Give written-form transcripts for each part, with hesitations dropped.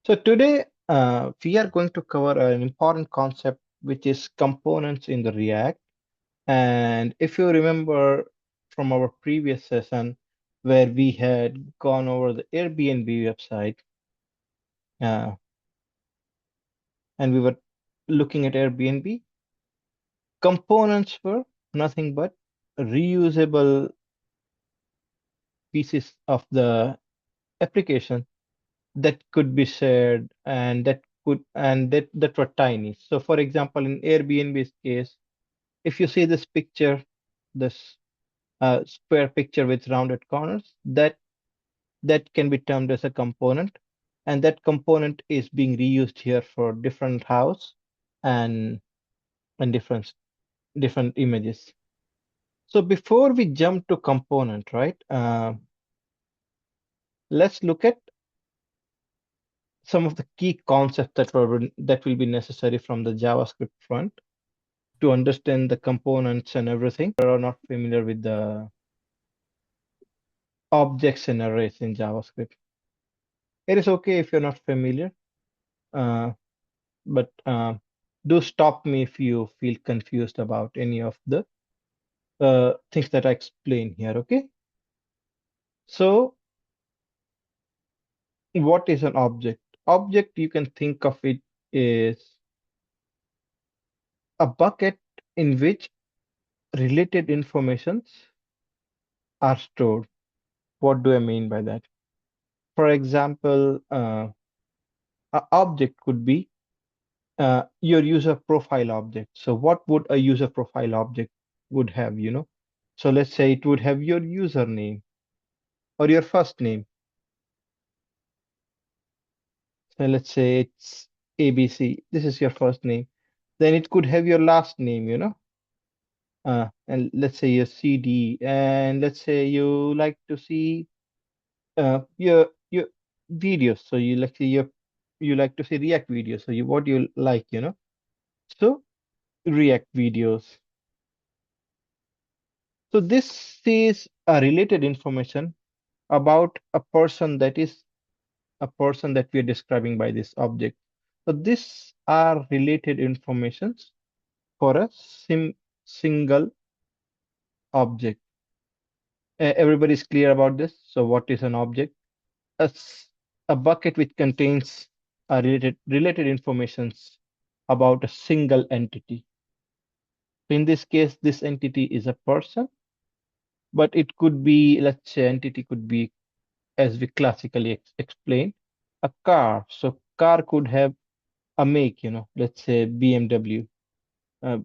So today we are going to cover an important concept which is components in the React. And if you remember from our previous session where we had gone over the Airbnb website uh, and we were looking at Airbnb, components were nothing but reusable pieces of the application that could be shared and that were tiny. So for example, in Airbnb's case, if you see this picture, this square picture with rounded corners, that can be termed as a component, and that component is being reused here for different house and and different images. So before we jump to component, right? Let's look at some of the key concepts that will be necessary from the JavaScript front to understand the components and everything. Are not familiar with the objects and arrays in JavaScript. It is okay if you're not familiar, uh, but do stop me if you feel confused about any of the things that I explain here, okay? So, what is an object? Object, you can think of it is a bucket in which related informations are stored. What do I mean by that? For example, an object could be your user profile object. So what would a user profile object would have? So let's say it would have your username or your first name. So let's say it's ABC. This is your first name. Then it could have your last name. And let's say your CD. And let's say you like to see your videos. So you like to see React videos. So what you like. So React videos. So this is a related information about a person that is a person that we are describing by this object. So these are related informations for a single object. Everybody's clear about this. So what is an object? A, s- a bucket which contains related informations about a single entity. In this case, this entity is a person, but it could be, let's say, entity could be, as we classically explain, a car. So car could have a make, let's say BMW, uh,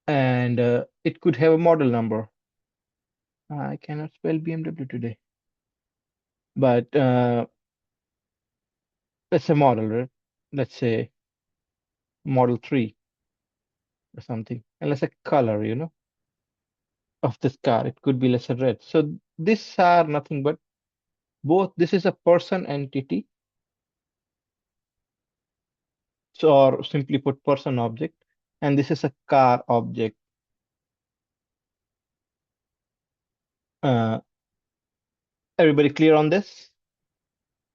and it could have a model number. I cannot spell BMW today, but let's say model, right? Let's say Model 3 or something, and let's say color, of this car. It could be, let's say, red. So these are nothing but both. This is a person entity, so, or simply put, person object, and this is a car object. Uh, Everybody clear on this?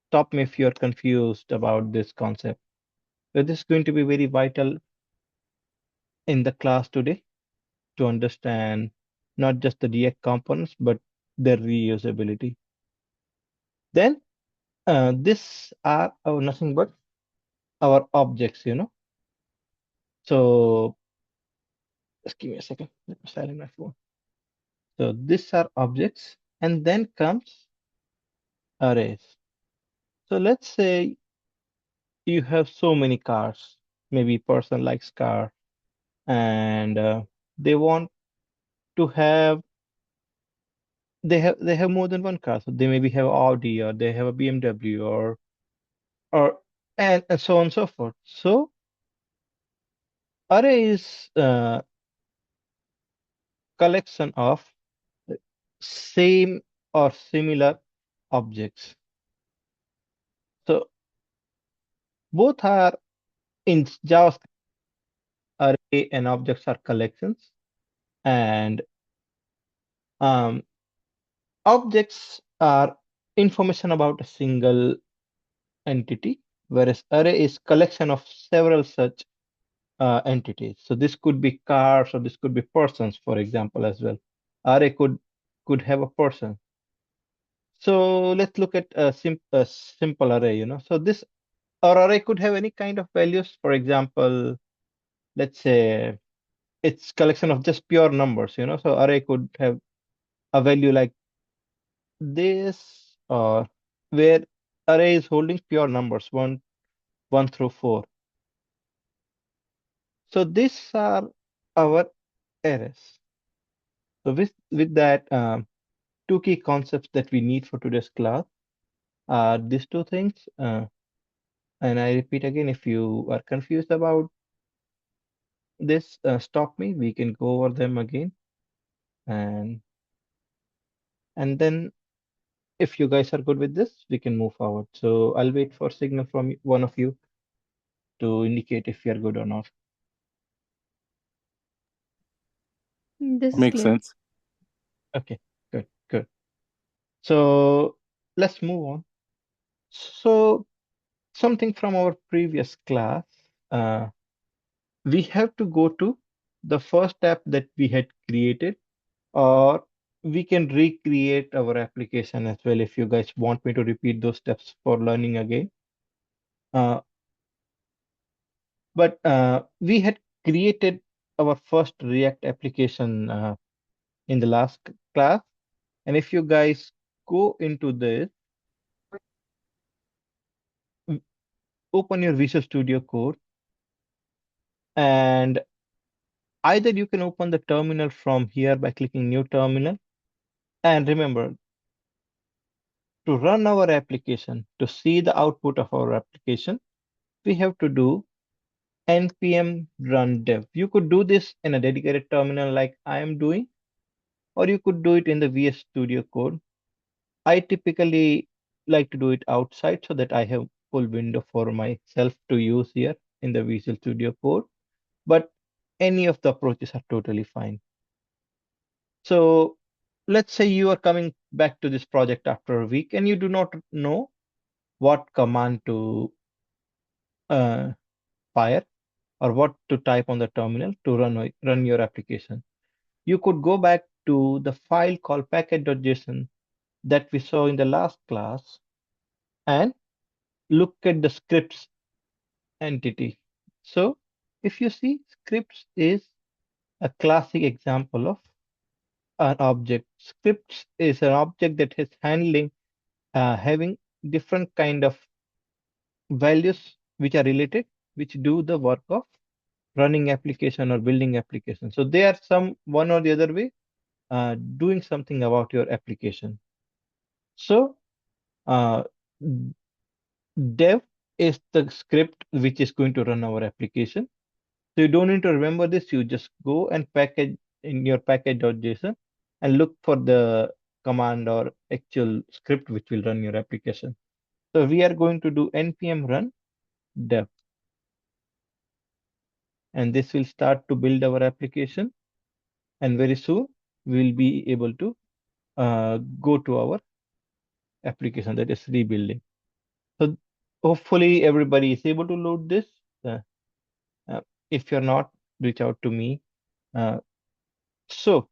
Stop me if you're confused about this concept. So this is going to be very vital in the class today to understand not just the React components, but their reusability. Then these are nothing but our objects. So just give me a second. Let me silence my phone. So these are objects, and then comes arrays. So let's say you have so many cars. Maybe person likes car, and they want to have they have more than one car. So they maybe have Audi or they have a BMW or and so on and so forth. So array is collection of same or similar objects. So both are in JavaScript. Array and objects are collections, and um, objects are information about a single. entity, whereas array is collection of several such entities. So this could be cars or this could be persons, for example, as well. Array could have a person. So let's look at a simple array, So this or array could have any kind of values. For example, let's say it's collection of just pure numbers, So array could have a value like this, or where array is holding pure numbers, one through four. So these are our arrays. So with that, two key concepts that we need for today's class are these two things. And I repeat again, if you are confused about this, stop me. We can go over them again, and and then if you guys are good with this, we can move forward. So I'll wait for signal from one of you to indicate if you're good or not. This is Makes clear. sense. Okay, good, good. So let's move on. So something from our previous class, uh, we have to go to the first app that we had created, or we can recreate our application as well if you guys want me to repeat those steps for learning again. Uh, but we had created our first React application in the last class. And if you guys go into this, open your Visual Studio Code, and either you can open the terminal from here by clicking New Terminal. And remember, to run our application, to see the output of our application, we have to do npm run dev. You could do this in a dedicated terminal like I am doing, or you could do it in the VS Studio Code. I typically like to do it outside so that I have full window for myself to use here in the Visual Studio Code. But any of the approaches are totally fine. So let's say you are coming back to this project after a week and you do not know what command to uh, fire or what to type on the terminal to run your application. You could go back to the file called package.json that we saw in the last class and look at the scripts entity. So if you see, scripts is a classic example of an object. Scripts is an object that is having different kind of values which are related, which do the work of running application or building application. So they are some one or the other way doing something about your application. So uh, dev is the script which is going to run our application. So you don't need to remember this. You just go and package in your package.json and look for the command or actual script which will run your application. So we are going to do npm run dev, and this will start to build our application. And very soon we will be able to go to our application that is rebuilding. So hopefully everybody is able to load this. Uh, uh, if you're not, reach out to me. Uh, so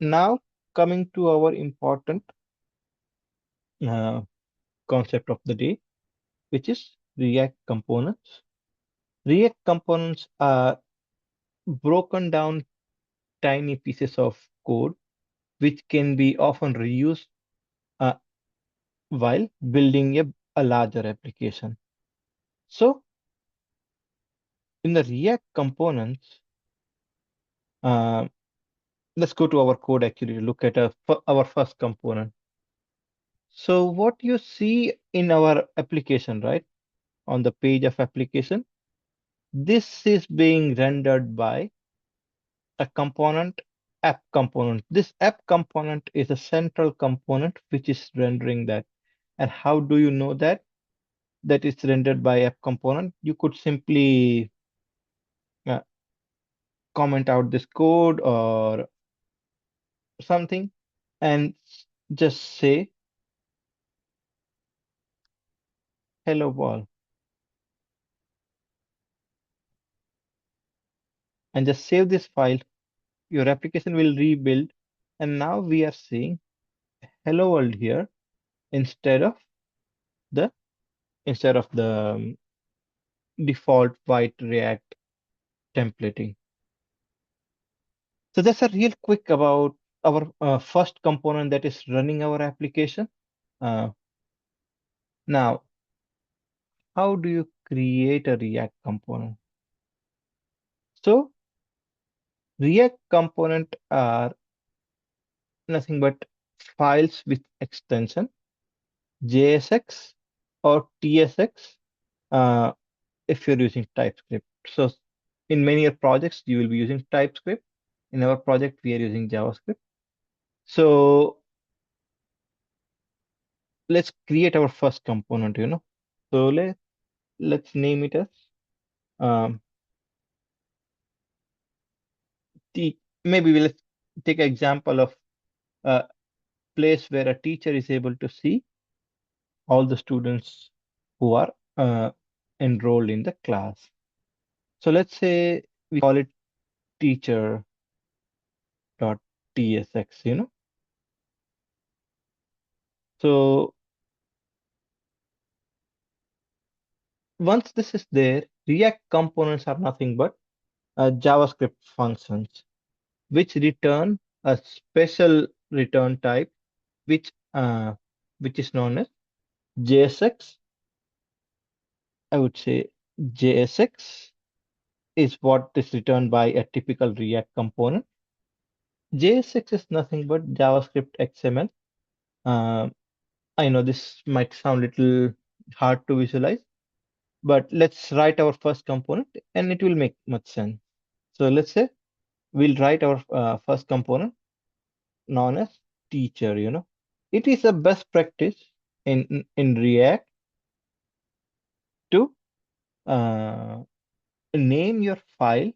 now coming to our important uh, concept of the day, which is React components. React components are broken down tiny pieces of code which can be often reused uh, while building a larger application. So in the React components, uh, let's go to our code actually to look at our first component. So what you see in our application, right, on the page of application, this is being rendered by a component, app component. This app component is a central component which is rendering that. And how do you know that it's rendered by app component? You could simply uh, comment out this code or something and just say, hello world and just save this file. Your application will rebuild. And now we are seeing hello world here instead of the default white React templating. So that's a real quick about our first component that is running our application. Uh, Now, how do you create a React component? So React component are nothing but files with extension JSX or TSX uh, if you're using TypeScript. So in many of projects, you will be using TypeScript. In our project, we are using JavaScript. So let's create our first component. So let's name it as um, maybe let's take an example of a place where a teacher is able to see all the students who are enrolled in the class. So let's say we call it teacher.tsx. So once this is there, React components are nothing but JavaScript functions which return a special return type which is known as JSX. I would say JSX is what is returned by a typical React component. JSX is nothing but JavaScript XML. Uh, I know this might sound a little hard to visualize, but let's write our first component and it will make much sense. So let's say we'll write our first component known as teacher. It is a best practice in React to uh, name your file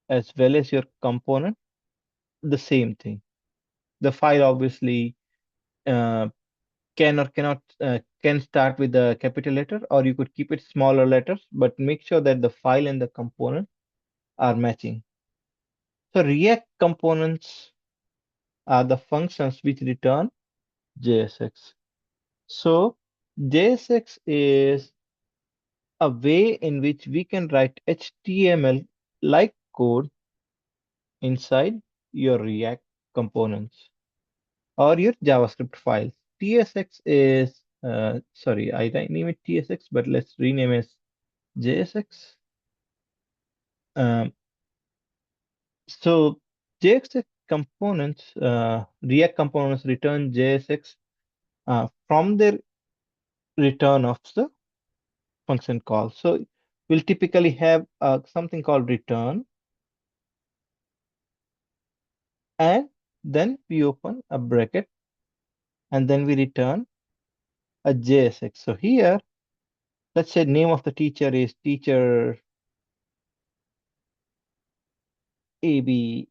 as well as your component the same thing. The file obviously uh, can or cannot can start with a capital letter, or you could keep it smaller letters, but make sure that the file and the component are matching. So React components are the functions which return JSX. So JSX is a way in which we can write HTML like code inside your React components or your JavaScript files. TSX is, sorry, I name it TSX, but let's rename it JSX. Um, so JSX components, React components return JSX from their return of the function call. So we'll typically have something called return, and then we open a bracket, and then we return a JSX. So here, let's say name of the teacher is teacher AB,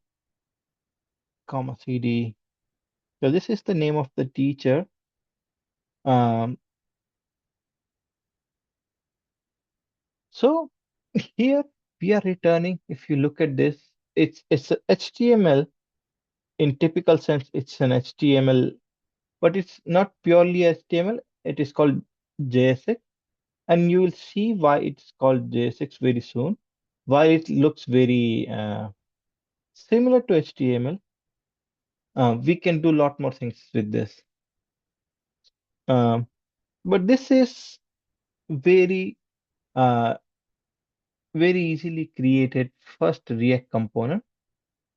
comma CD. So this is the name of the teacher. Um, so here we are returning, if you look at this, it's a HTML in typical sense, it's an HTML, but it's not purely HTML. It is called JSX, and you will see why it's called JSX very soon. Why it looks very similar to HTML. We can do a lot more things with this. Um, but this is very uh, very easily created first React component.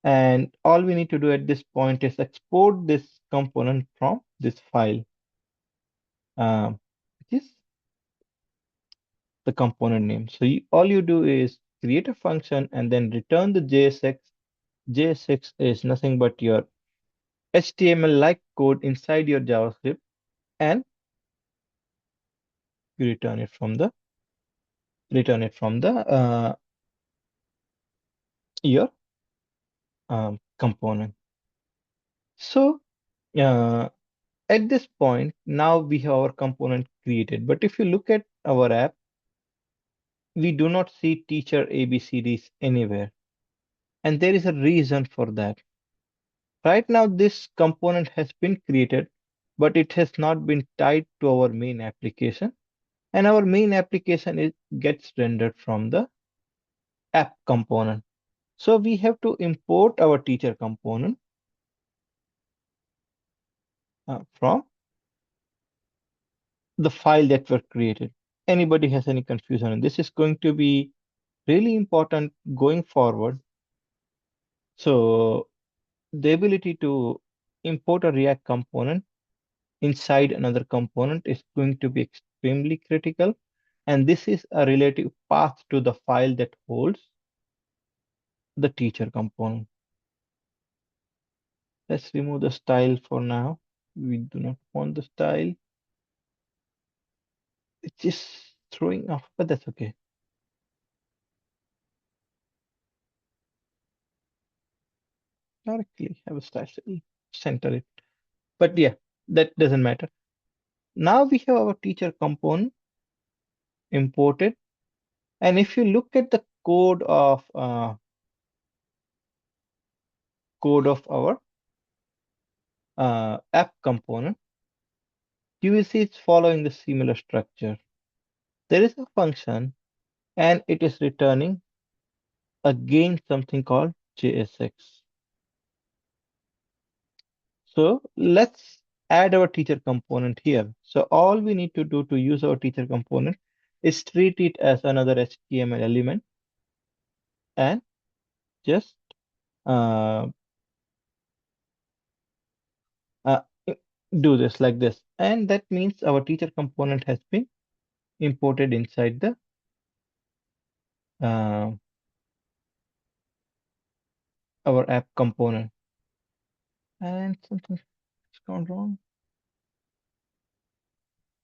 And all we need to do at this point is export this component from this file, which is the component name. So all you do is create a function and then return the JSX. JSX is nothing but your HTML-like code inside your JavaScript, and you return it from the your component. So uh, At this point, now we have our component created. But if you look at our app, we do not see teacher ABCDs anywhere. And there is a reason for that. Right now, this component has been created, but it has not been tied to our main application. And our main application gets rendered from the app component. So we have to import our teacher component from the file that were created. Anybody has any confusion? And this is going to be really important going forward. So the ability to import a React component inside another component is going to be extremely critical. And this is a relative path to the file that holds the teacher component. Let's remove the style for now. We do not want the style. It's just throwing off, but that's okay. Directly have a style center it. But yeah, that doesn't matter. Now we have our teacher component imported. And if you look at the code of our app component, you will see it's following the similar structure. There is a function and it is returning again something called JSX. So let's add our teacher component here. So all we need to do to use our teacher component is treat it as another HTML element and just uh, uh, i- do this like this. And that means our teacher component has been imported inside the uh, our app component. And something has gone wrong.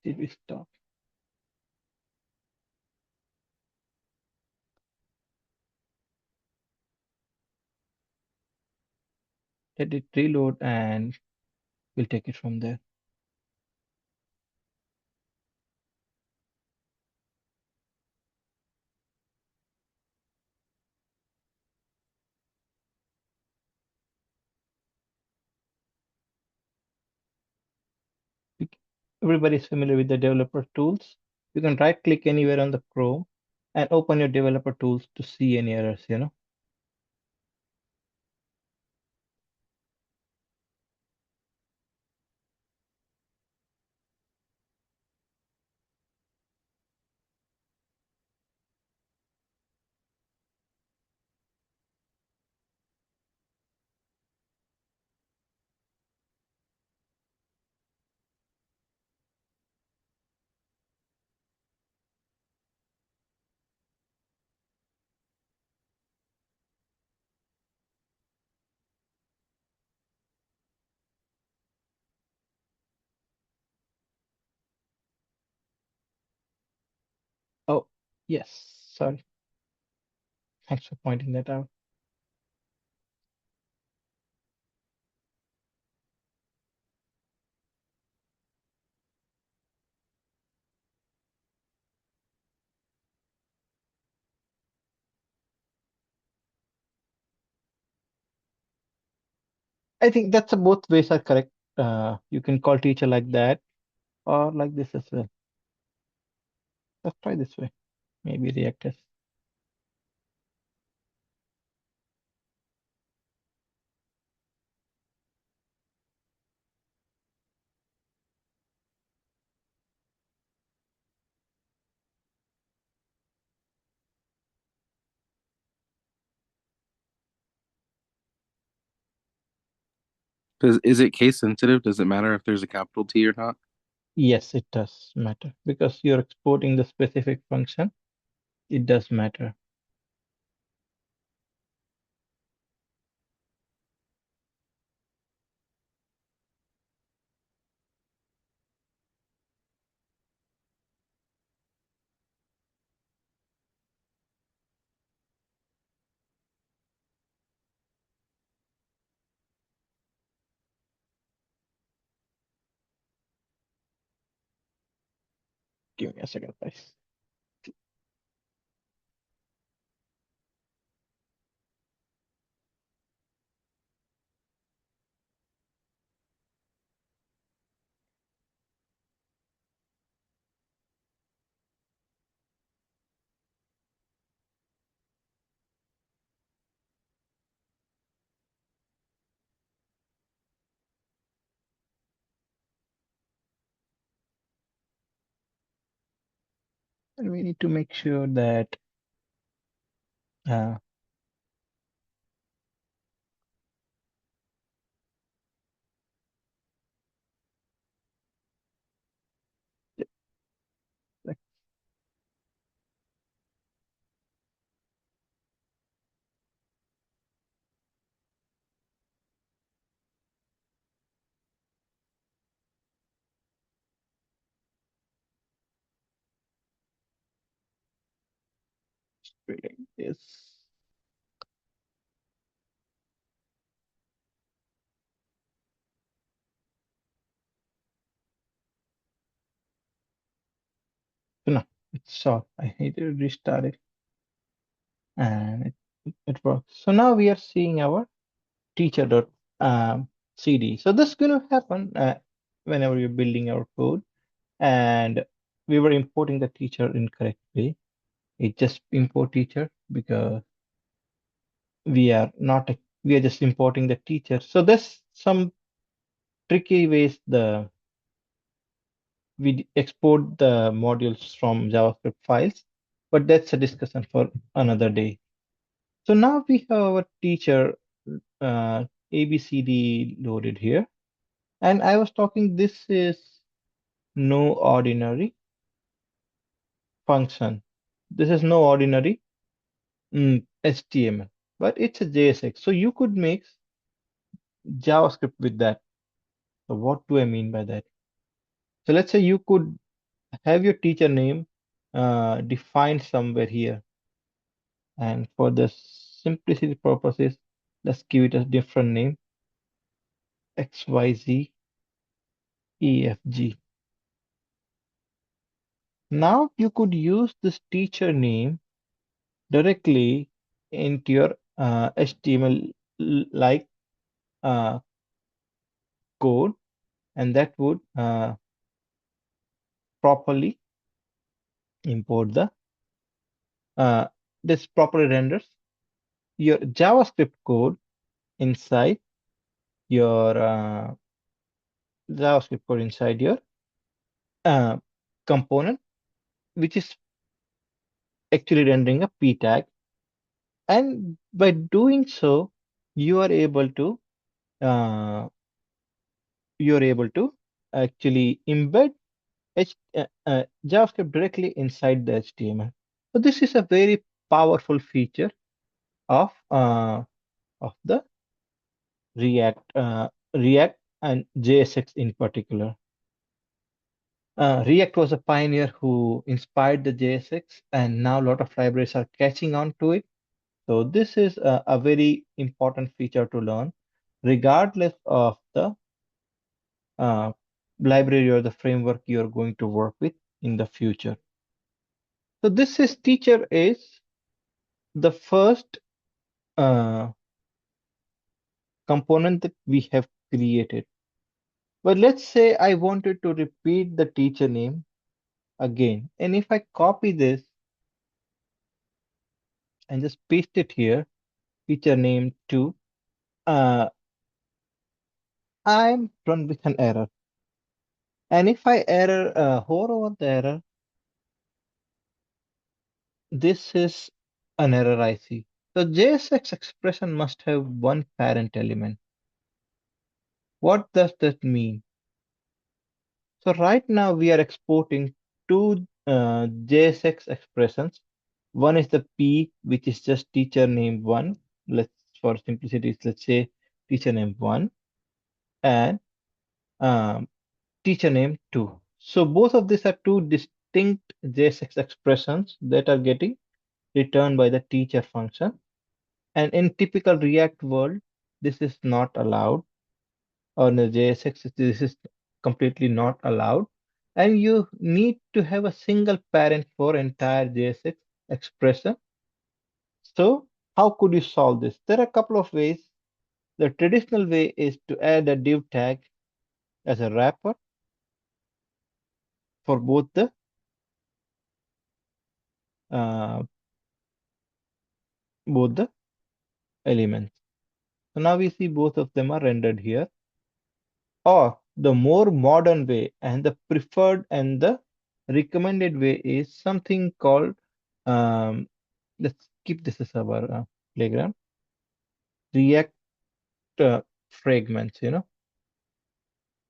Did we stop? Let it reload and we'll take it from there. We- Everybody is familiar with the developer tools. You can right click anywhere on the Chrome and open your developer tools to see any errors. Oh, yes, sorry. Thanks for pointing that out. I think that's both ways are correct. You can call teacher like that or like this as well. Let's try this way. Maybe React has. Is it case sensitive? Does it matter if there's a capital T or not? Yes, it does matter because you're exporting the specific function. It does matter. Give me a second, guys. And we need to make sure that uh, like reading this. So now it's short. I need to restart it, and it works. So now we are seeing our teacher.cd. So this is going to happen whenever you're building our code, and we were importing the teacher incorrectly. It just import teacher because we are not we are just importing the teacher. So there's some tricky ways we export the modules from JavaScript files, but that's a discussion for another day. So now we have our teacher ABCD loaded here. And I was talking, this is no ordinary function. This is no ordinary HTML, but it's a JSX. So you could mix JavaScript with that. So what do I mean by that? So let's say you could have your teacher name defined somewhere here. And for the simplicity purposes, let's give it a different name, XYZEFG. Now you could use this teacher name directly into your HTML like uh, code, and that would properly import this properly renders your JavaScript code inside your uh, component, which is actually rendering a p tag. And by doing so, you are able to uh, you are able to actually embed JavaScript directly inside the HTML. So this is a very powerful feature of the React and JSX in particular. React was a pioneer who inspired the JSX, and now a lot of libraries are catching on to it. So this is a very important feature to learn, regardless of the uh, library or the framework you're going to work with in the future. So this is teacher is the first uh, component that we have created. But let's say I wanted to repeat the teacher name again. And if I copy this and just paste it here, teacher name 2, uh, I'm run with an error. And if I hover over the error, this is an error I see. So JSX expression must have one parent element. What does that mean? So right now we are exporting two JSX expressions. One is the P, which is just teacher name 1. Let's, for simplicity, let's say teacher name 1, and um, teacher name 2. So both of these are two distinct JSX expressions that are getting returned by the teacher function. And in typical React world, this is not allowed. Or in the JSX, this is completely not allowed. and you need to have a single parent for entire JSX expression. So how could you solve this? There are a couple of ways. The traditional way is to add a div tag as a wrapper for uh, both the elements. So now we see both of them are rendered here. Or the more modern way and the preferred and the recommended way is something called, um, let's keep this as our playground, React fragments, you know.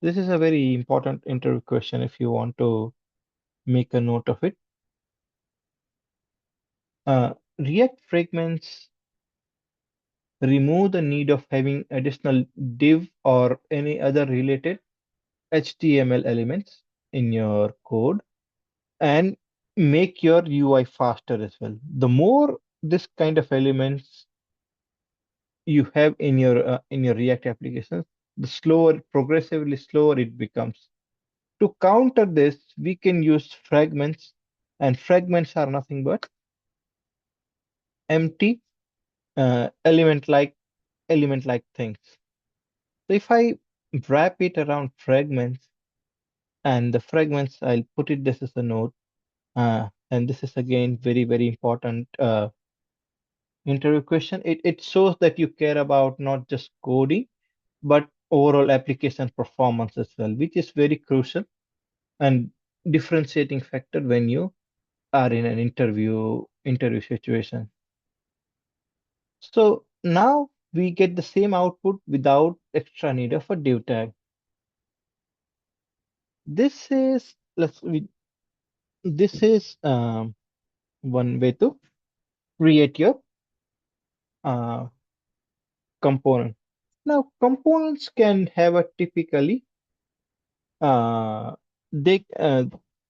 This is a very important interview question if you want to make a note of it. React fragments remove the need of having additional div or any other related HTML elements in your code and make your UI faster as well. The more this kind of elements you have in your React applications, the slower, progressively slower it becomes. To counter this, we can use fragments, and fragments are nothing but empty element like things. So if I wrap it around fragments, and the fragments, I'll put it this as a note, and this is again very important interview question. It shows that you care about not just coding, but overall application performance as well, which is very crucial and differentiating factor when you are in an interview situation. So now we get the same output without extra need of a div tag. This is let's we, this is one way to create your uh, component. Now components can have a typically they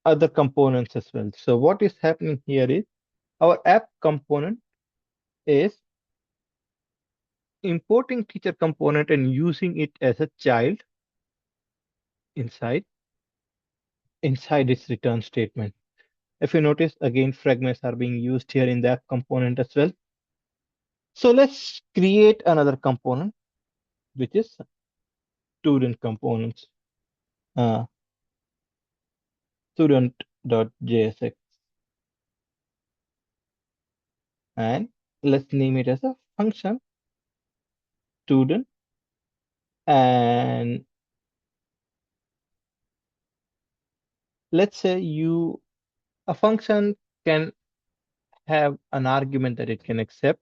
other components as well. So what is happening here is our app component is importing teacher component and using it as a child inside its return statement. If you notice, again, fragments are being used here in the app component as well. So let's create another component, which is student components, uh, student.jsx, and let's name it as a function student. And let's say a function can have an argument that it can accept.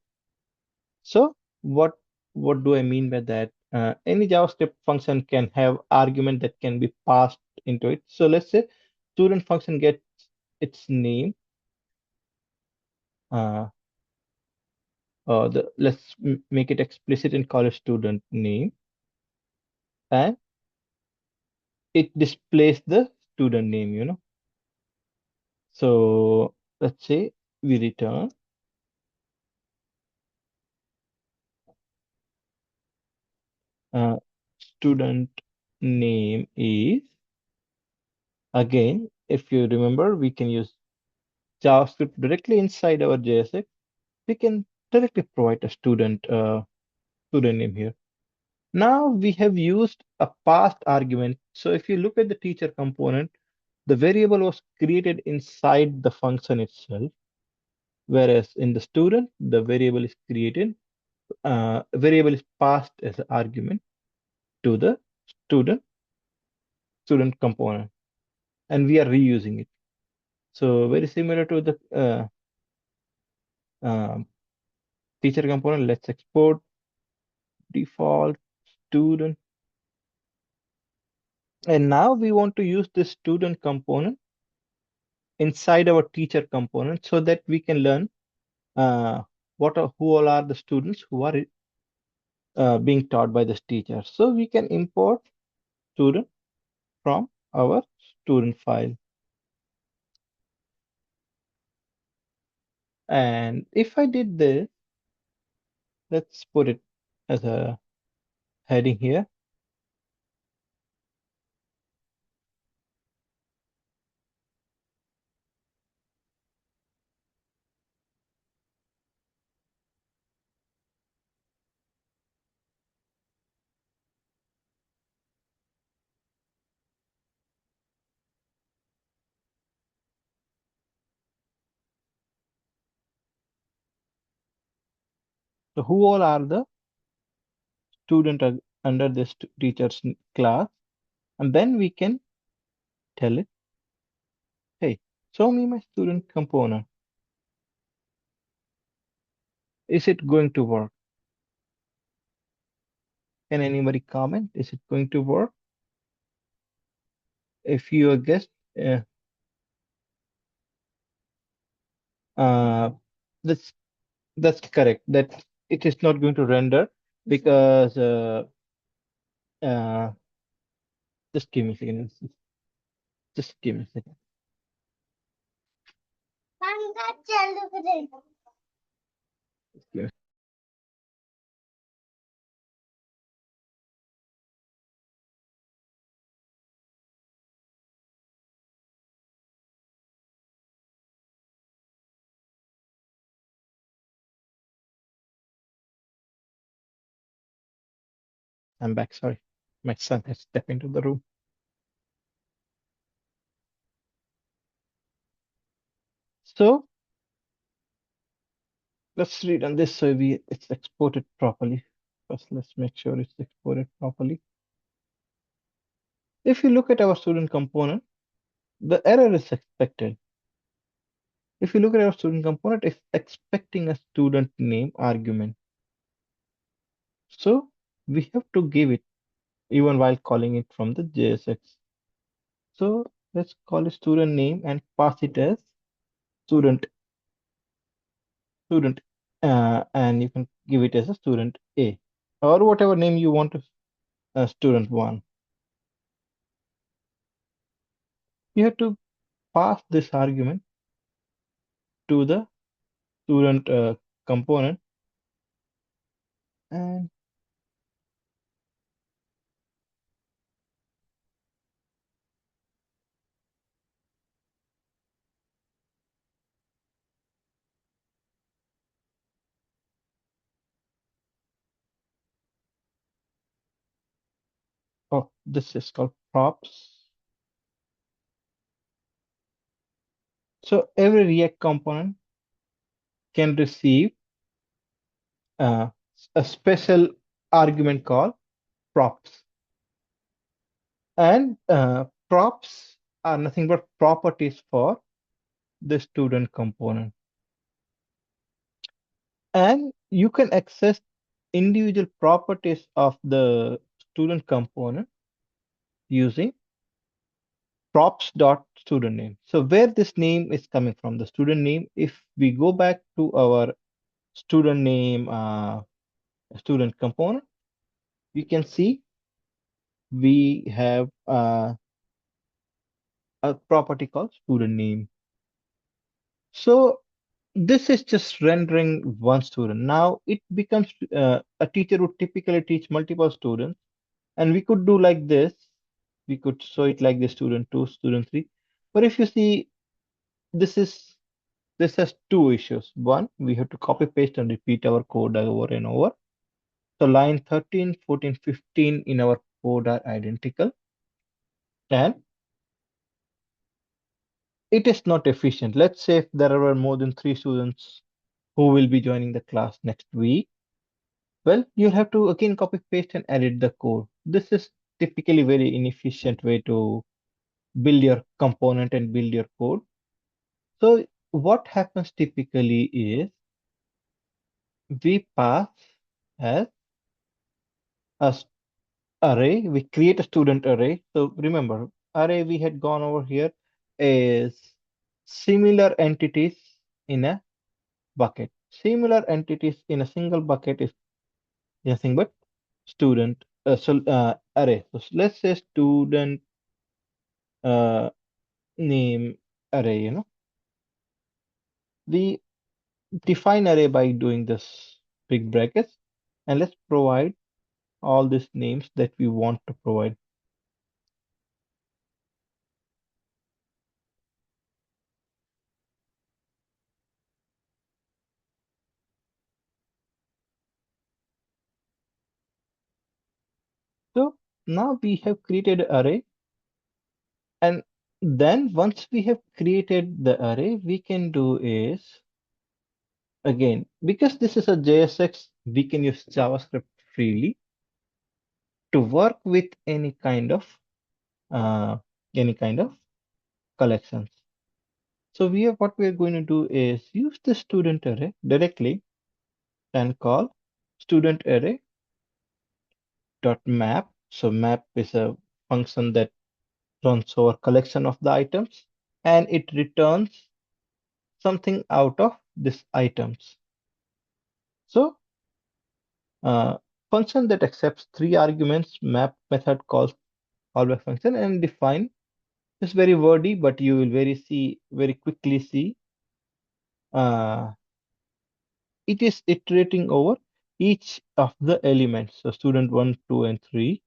So what do I mean by that? Any JavaScript function can have argument that can be passed into it. So let's say student function gets its name. Uh, let's make it explicit and call it student name, and it displays the student name. So let's say we return student name is, again, if you remember, we can use JavaScript directly inside our JSX. We can directly provide a student name here. Now we have used a passed argument. So if you look at the teacher component, the variable was created inside the function itself, whereas in the student, the variable is passed as an argument to the student student component, and we are reusing it. So very similar to the uh, teacher component. Let's export default student. And now we want to use this student component inside our teacher component so that we can learn who all are the students who are being taught by this teacher. So we can import student from our student file. And if I did this, let's put it as a heading here. So who all are the student under this teacher's class? And then we can tell it, hey, show me my student component. Is it going to work? Can anybody comment? Is it going to work? If you are guest, uh, uh, that's that's correct. That it is not going to render because uh, just give me a second. Just give me a second. Just give me- I'm back. Sorry, my son has stepped into the room. So let's read on this so it's exported properly. First, let's make sure it's exported properly. If you look at our student component, the error is expected. If you look at our student component, it's expecting a student name argument. So we have to give it even while calling it from the JSX. So let's call it student name and pass it as student student and you can give it as a student A or whatever name you want to student one. You have to pass this argument to the student component and oh, this is called props. So every React component can receive uh, a special argument called props. And props are nothing but properties for the student component. And you can access individual properties of the student component using props.student name. So where this name is coming from, the student name, if we go back to our student name student component, we can see we have a property called student name. So this is just rendering one student. Now it becomes a teacher would typically teach multiple students, and we could do like this. We could show it like the student two, student three. But if you see, this is this has two issues. One, we have to copy paste and repeat our code over and over. So line 13, 14, 15 in our code are identical, and it is not efficient. Let's say if there are more than three students who will be joining the class next week, well, you'll have to again copy paste and edit the code. This is typically very inefficient way to build your component and build your code. So what happens typically is we pass as a array, we create a student array. So remember, array we had gone over here is similar entities in a bucket. Similar entities in a single bucket is nothing but student array. So let's say student uh, name array, we define array by doing this big brackets, and let's provide all these names that we want to provide. So now we have created an array, and then once we have created the array, we can do is again, because this is a JSX we can use JavaScript freely to work with uh, any kind of collections. So what we are going to do is use the student array directly and call student array dot map. So map is a function that runs over collection of the items, and it returns something out of these items. So function that accepts three arguments, map method calls callback function and define. It's very wordy, but you will very quickly see uh, it is iterating over each of the elements. So student 1, 2, and 3.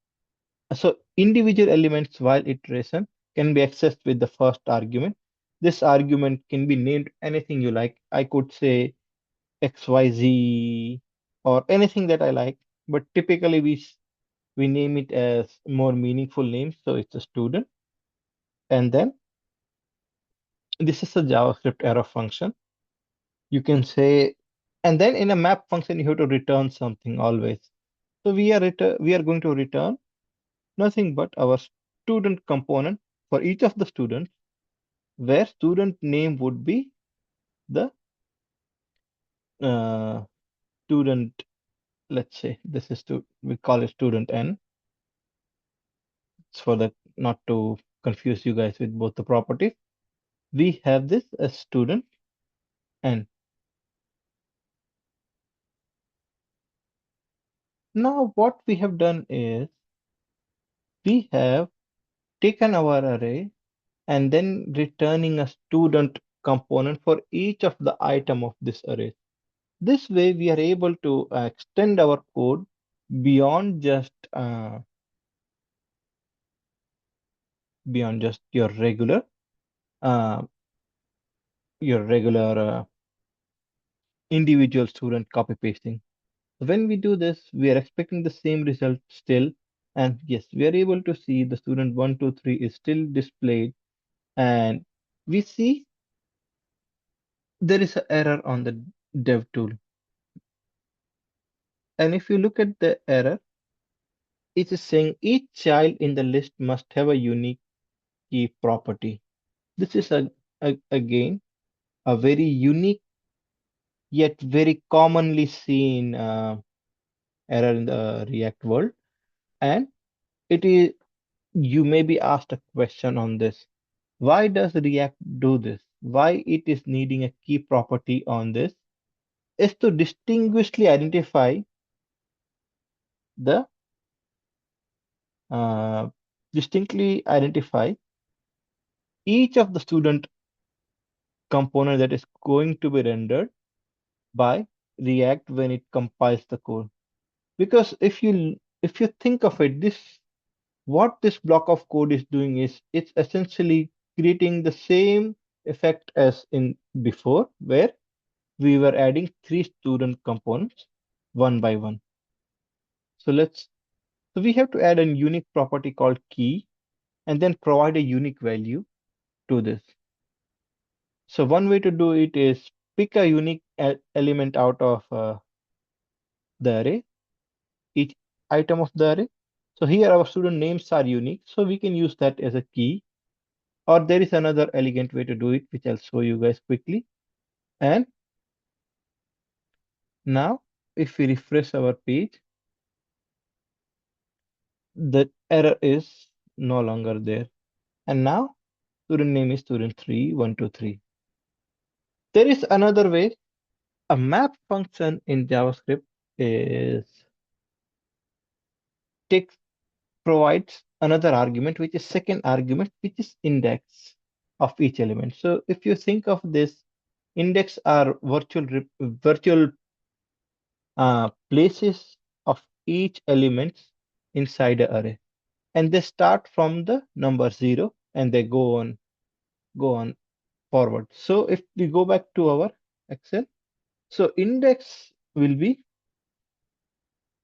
So individual elements while iteration can be accessed with the first argument. This argument can be named anything you like. I could say XYZ or anything that I like, but typically we name it as more meaningful names. So it's a student. And then this is a JavaScript arrow function. You can say, and then in a map function, you have to return something always. So we are going to return nothing but our student component for each of the students, where student name would be the uh, student. Let's say this is we call it student n. It's for the not to confuse you guys with both the properties. We have this as student n. Now what we have done is we have taken our array and then returning a student component for each of the item of this array. This way, we are able to extend our code beyond just uh, your regular individual student copy pasting. When we do this, we are expecting the same result still. And yes, we are able to see the student 1, 2, 3 is still displayed. And we see there is an error on the dev tool. And if you look at the error, it is saying each child in the list must have a unique key property. This is again a very unique yet very commonly seen error in the React world. And it is you may be asked a question on this. Why does React do this? Why it is needing a key property on this? Is to the uh, distinctly identify each of the student component that is going to be rendered by React when it compiles the code. Because if you think of it, what this block of code is doing is it's essentially creating the same effect as in before, where we were adding three student components one by one. So we have to add a unique property called key and then provide a unique value to this. So one way to do it is pick a unique element out of the array, each item of the array. So here our student names are unique, so we can use that as a key. Or there is another elegant way to do it, which I'll show you guys quickly. And now, if we refresh our page, the error is no longer there. And now, student name is student 3, 1, 2, 3. There is another way. A map function in JavaScript is takes provides another argument, which is second argument, which is index of each element. So if you think of this, index are virtual places of each element inside the array, and they start from the number 0 and they go on forward. So if we go back to our Excel, so index will be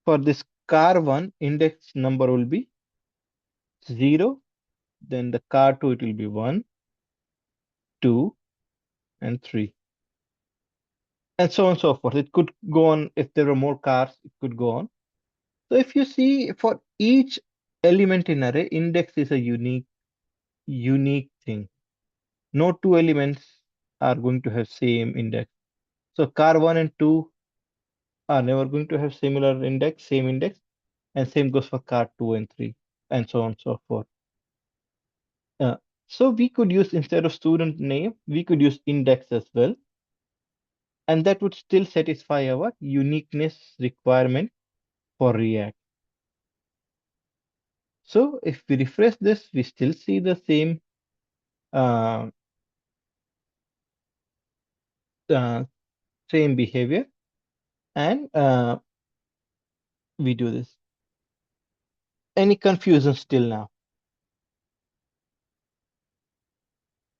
for this car 1, index number will be 0, then the car 2 it will be 1, 2, and 3. and so on and so forth. It could go on if there were more cars, it could go on. So if you see for each element in array, index is a unique thing. No two elements are going to have same index. So car 1 and 2 are never going to have similar index, same index, and same goes for car 2 and 3, and so on and so forth. Uh, so we could use, instead of student name, we could use index as well, and that would still satisfy our uniqueness requirement for React. So if we refresh this, we still see the uh, uh, same behavior, and we do this. Any confusion still now?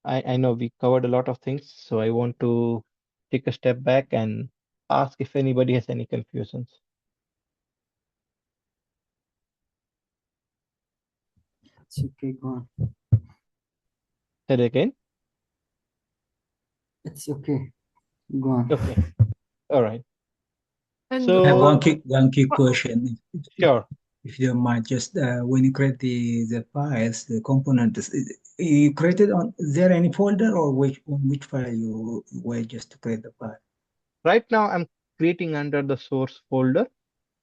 I know we covered a lot of things, so I want to take a step back and ask if anybody has any confusions. It's okay, go on. Say it again. It's okay, go on. Okay. All right. And So- I have what, one quick question. Sure. If you don't mind, just when you create the files, the components, you created on, is there any folder or on which file you were just to create the file? Right now I'm creating under the source folder,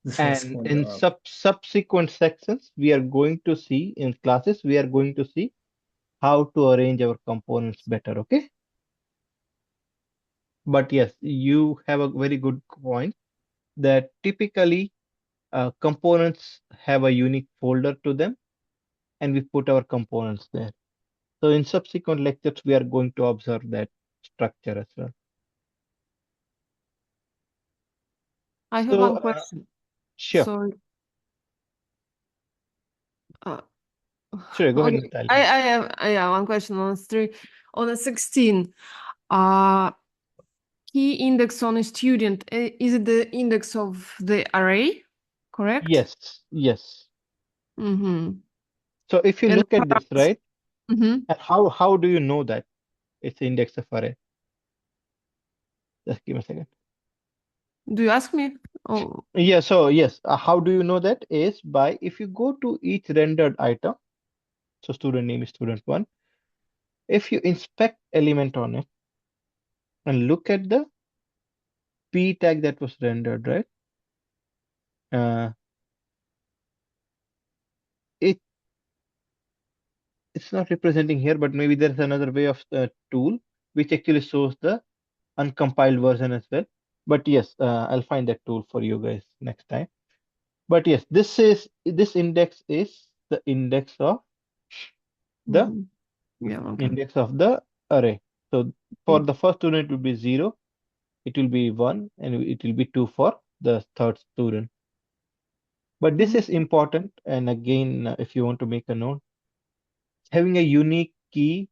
The source and folder. in subsequent sections, we are going to see in classes, we are going to see how to arrange our components better, okay? But yes, you have a very good point that typically components have a unique folder to them, and we put our components there. So in subsequent lectures, we are going to observe that structure as well. I have So, one question. Sure, Sorry. Uh, sure, go ahead, okay. Natalia. I have one question on a 16. Key index on a student, is it the index of the array? Correct? Yes, yes. Mm-hmm. So if you And look at this, right, Mm-hmm. and how do you know that it's the index of array? Just give me a second. Do you ask me? Oh, Yeah, so yes, how do you know that is by if you go to each rendered item, so student name is student one, if you inspect element on it and look at the p tag that was rendered, right? It it's not representing here, but maybe there's another way of tool which actually shows the uncompiled version as well. But yes, I'll find that tool for you guys next time. But yes, this index is the index of the mhm. Yeah, okay. index of the array. So for the first student it will be 0, it will be 1, and it will be 2 for the third student. But this Mhm. is important, and again, if you want to make a note, having a unique key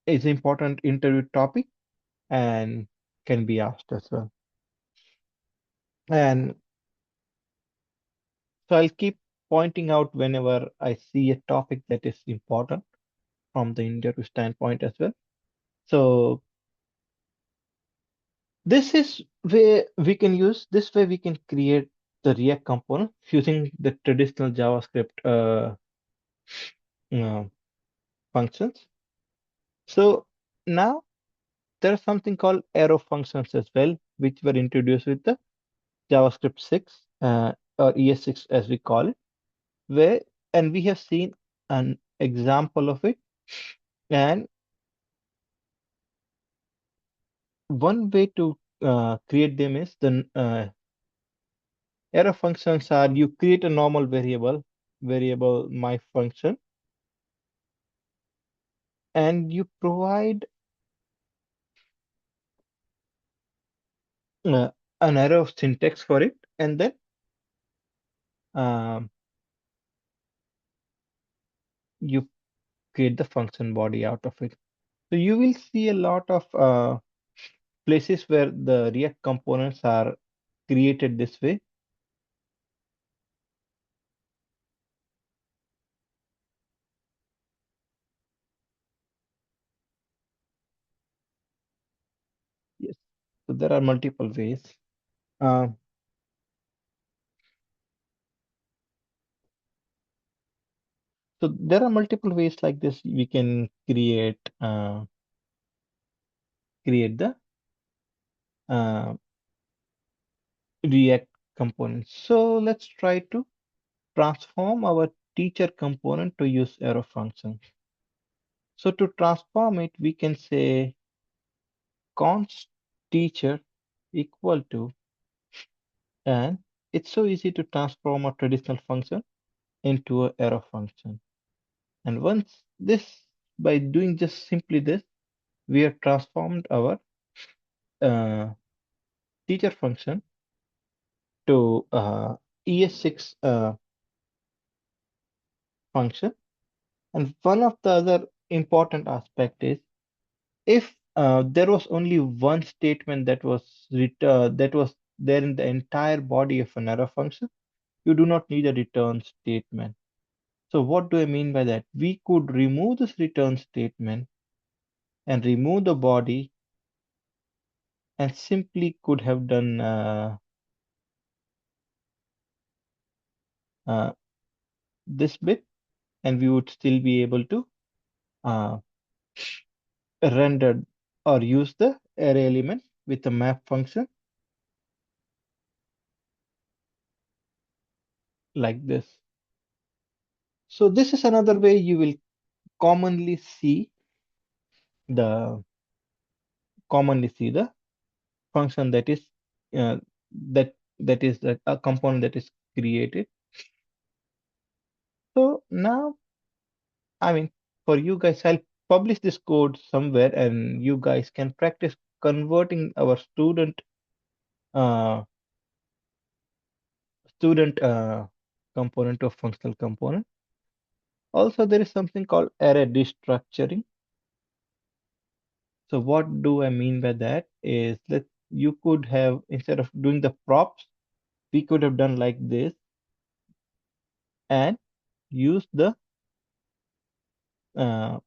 is important interview topic and can be asked as well. And so I'll keep pointing out whenever I see a topic that is important from the interview standpoint as well. So this is where we can use, this way we can create the React component using the traditional JavaScript uh, functions. So now there is something called arrow functions as well, which were introduced with the JavaScript 6 or ES6 as we call it, where and we have seen an example of it. And one way to create them is the arrow functions are you create a normal variable my function, and you provide uh, an array of syntax for it, and then um, you create the function body out of it. So you will see a lot of places where the React components are created this way. So there are multiple ways. Uh, so there are multiple ways like this. We can create the React component. So let's try to transform our teacher component to use arrow function. So to transform it, we can say const teacher equal to, and it's so easy to transform a traditional function into an arrow function. And once this, by doing just simply this, we have transformed our uh, teacher function to ES6 function. And one of the other important aspect is if there was only one statement that was there in the entire body of an arrow function, you do not need a return statement. So what do I mean by that? We could remove this return statement and remove the body and simply could have done uh, this bit, and we would still be able to uh, render or use the array element with the map function like this. So this is another way you will commonly see the function that is uh, that is a component that is created. So now, I mean, for you guys, I'll publish this code somewhere, and you guys can practice converting our uh, student component to a functional component. Also, there is something called array destructuring. So what do I mean by that is that you could have, instead of doing the props, we could have done like this and use the uh,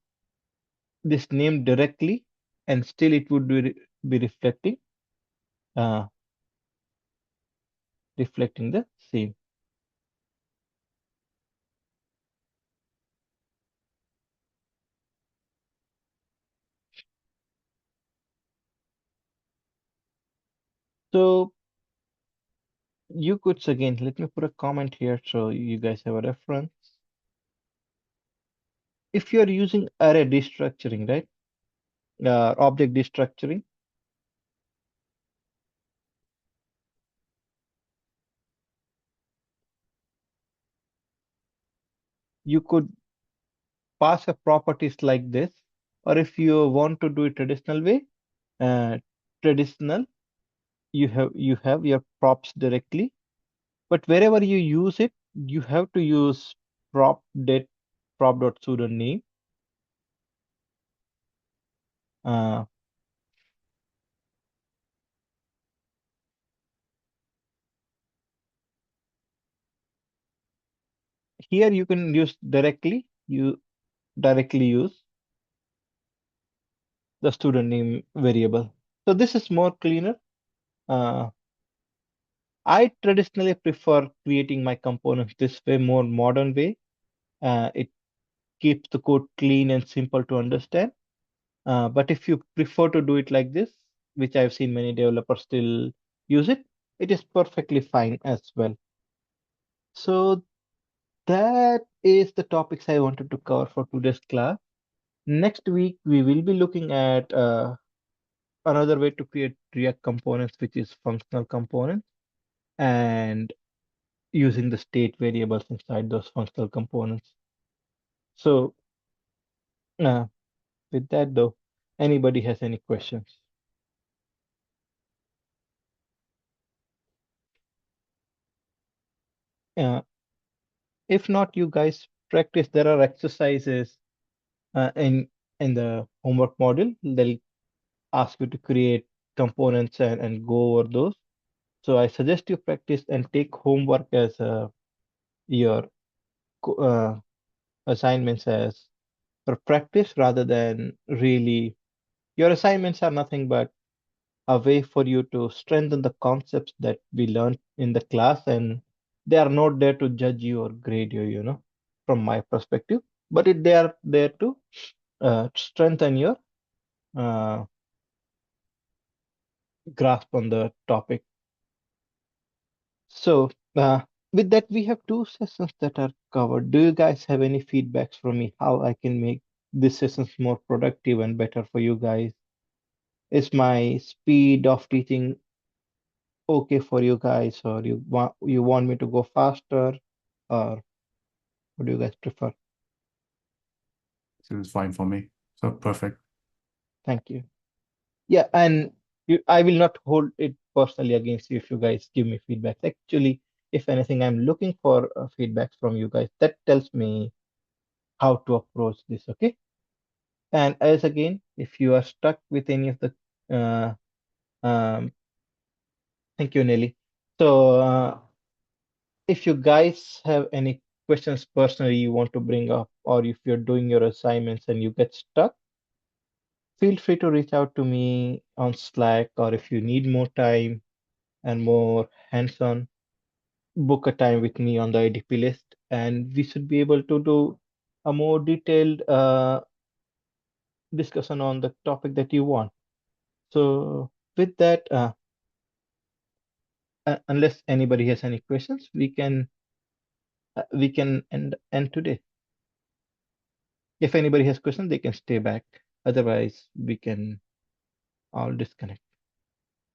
this name directly, and still it would be uh, reflecting the same. So you could, again, let me put a comment here so you guys have a reference. If you're using array destructuring, right? Object destructuring, you could pass a properties like this, or if you want to do it traditional way, uh, traditional, you have your props directly, but wherever you use it, you have to use prop det prop.pseudo-name. Uh, Here you can use directly use the student name variable. So this is more cleaner. Uh, I traditionally prefer creating my components this way, more modern way. It keeps the code clean and simple to understand. But if you prefer to do it like this, which I've seen many developers still use it, it is perfectly fine as well. So that is the topics I wanted to cover for today's class. Next week, we will be looking at another way to create React components, which is functional components, and using the state variables inside those functional components. So, uh, with that though, anybody has any questions? Uh, if not, you guys practice. There are exercises in the homework module. They'll ask you to create components and go over those. So I suggest you practice and take homework as your uh, assignments as for practice rather than really. Your assignments are nothing but a way for you to strengthen the concepts that we learned in the class, and they are not there to judge you or grade you, from my perspective, but they are there to strengthen your uh, grasp on the topic. So, with that, we have two sessions that are covered. Do you guys have any feedbacks from me how I can make these sessions more productive and better for you guys? Is my speed of teaching okay for you guys, or you want me to go faster, or what do you guys prefer? It was fine for me. So perfect. Thank you. Yeah, and I will not hold it personally against you if you guys give me feedback. Actually, if anything, I'm looking for feedbacks from you guys. That tells me how to approach this, okay? And as again, if you are stuck with any of the, uh, um, thank you, Nelly. So, if you guys have any questions personally you want to bring up, or if you're doing your assignments and you get stuck, feel free to reach out to me on Slack, or if you need more time and more hands-on, book a time with me on the IDP list, and we should be able to do a more detailed discussion on the topic that you want. So with that, unless anybody has any questions, we can end today. If anybody has questions, they can stay back. Otherwise, we can all disconnect.